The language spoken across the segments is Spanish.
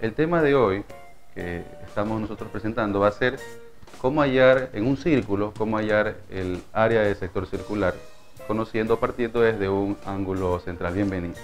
El tema de hoy que estamos nosotros presentando va a ser cómo hallar en un círculo, cómo hallar el área del sector circular, partiendo desde un ángulo central. Bienvenido.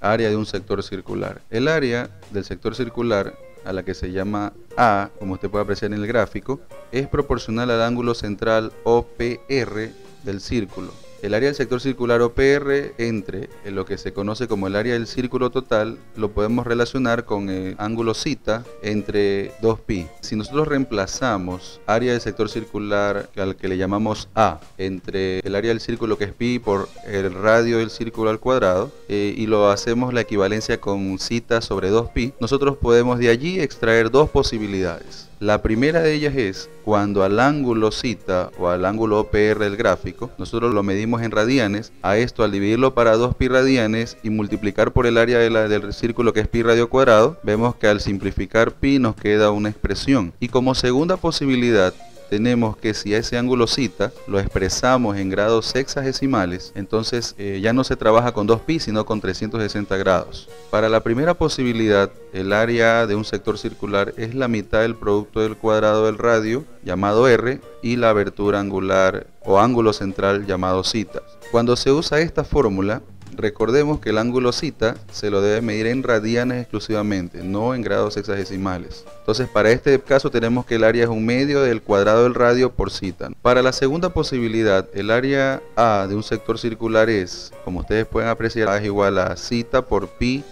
Área de un sector circular. El área del sector circular, a la que se llama A, como usted puede apreciar en el gráfico, es proporcional al ángulo central OPR del círculo. El área del sector circular OPR entre lo que se conoce como el área del círculo total lo podemos relacionar con el ángulo θ entre 2π. Si nosotros reemplazamos área del sector circular al que le llamamos A entre el área del círculo que es π por el radio del círculo al cuadrado y lo hacemos la equivalencia con θ sobre 2π, nosotros podemos de allí extraer dos posibilidades. La primera de ellas es cuando al ángulo θ o al ángulo OPR del gráfico, nosotros lo medimos en radianes, a esto al dividirlo para 2π radianes y multiplicar por el área del círculo que es π radio cuadrado, vemos que al simplificar π nos queda una expresión. Y como segunda posibilidad, tenemos que si a ese ángulo θ lo expresamos en grados sexagesimales, entonces ya no se trabaja con 2π sino con 360 grados. Para la primera posibilidad, el área de un sector circular es la mitad del producto del cuadrado del radio, llamado r, y la abertura angular o ángulo central, llamado θ. Cuando se usa esta fórmula, recordemos que el ángulo θ se lo debe medir en radianes exclusivamente, no en grados sexagesimales. Entonces, para este caso tenemos que el área es un medio del cuadrado del radio por θ. Para la segunda posibilidad, el área A de un sector circular es, como ustedes pueden apreciar, A es igual a θ por π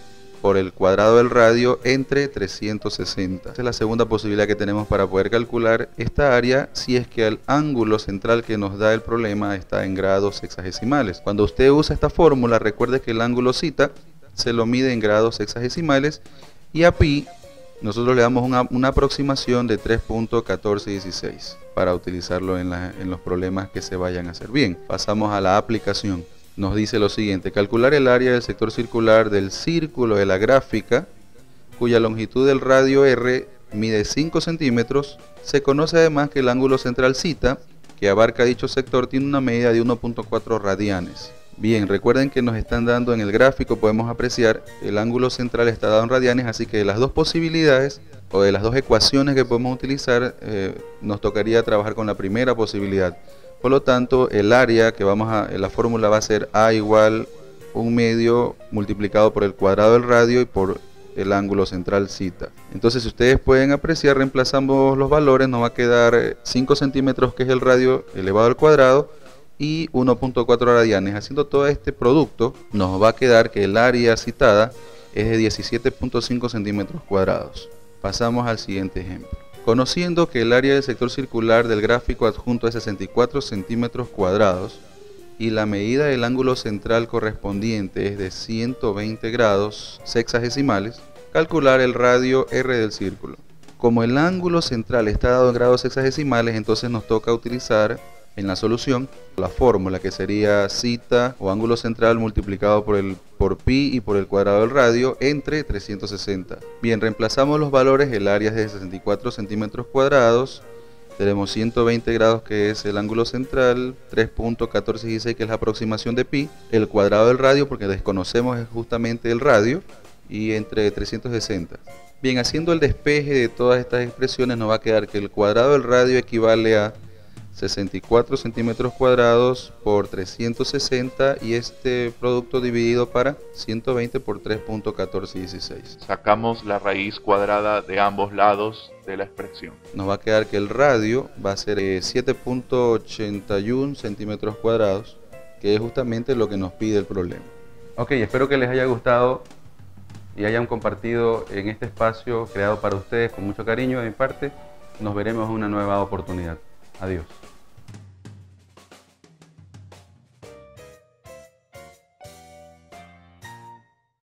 por el cuadrado del radio entre 360. Esa es la segunda posibilidad que tenemos para poder calcular esta área si es que el ángulo central que nos da el problema está en grados sexagesimales. Cuando usted usa esta fórmula, recuerde que el ángulo θ se lo mide en grados sexagesimales y a π nosotros le damos una aproximación de 3.1416 para utilizarlo en los problemas que se vayan a hacer. Bien, pasamos a la aplicación. Nos dice lo siguiente: calcular el área del sector circular del círculo de la gráfica cuya longitud del radio r mide 5 centímetros. Se conoce además que el ángulo central θ que abarca dicho sector tiene una medida de 1.4 radianes. Bien, recuerden que nos están dando en el gráfico, podemos apreciar el ángulo central está dado en radianes, así que de las dos posibilidades o de las dos ecuaciones que podemos utilizar, nos tocaría trabajar con la primera posibilidad. Por lo tanto, el área que la fórmula va a ser A igual 1 medio multiplicado por el cuadrado del radio y por el ángulo central θ. Entonces, si ustedes pueden apreciar, reemplazamos los valores, nos va a quedar 5 centímetros que es el radio elevado al cuadrado y 1.4 radianes. Haciendo todo este producto, nos va a quedar que el área citada es de 17.5 centímetros cuadrados. Pasamos al siguiente ejemplo. Conociendo que el área del sector circular del gráfico adjunto es 64 centímetros cuadrados y la medida del ángulo central correspondiente es de 120 grados sexagesimales, calcular el radio r del círculo. Como el ángulo central está dado en grados sexagesimales, entonces nos toca utilizar en la solución la fórmula que sería θ o ángulo central multiplicado por pi y por el cuadrado del radio entre 360. Bien, reemplazamos los valores, el área es de 64 centímetros cuadrados, tenemos 120 grados que es el ángulo central, 3.1416 que es la aproximación de pi, el cuadrado del radio porque desconocemos es justamente el radio y entre 360. Bien, haciendo el despeje de todas estas expresiones nos va a quedar que el cuadrado del radio equivale a 64 centímetros cuadrados por 360 y este producto dividido para 120 por 3.1416. Sacamos la raíz cuadrada de ambos lados de la expresión. Nos va a quedar que el radio va a ser 7.81 centímetros cuadrados, que es justamente lo que nos pide el problema. Ok, espero que les haya gustado y hayan compartido en este espacio creado para ustedes con mucho cariño de mi parte. Nos veremos en una nueva oportunidad. Adiós.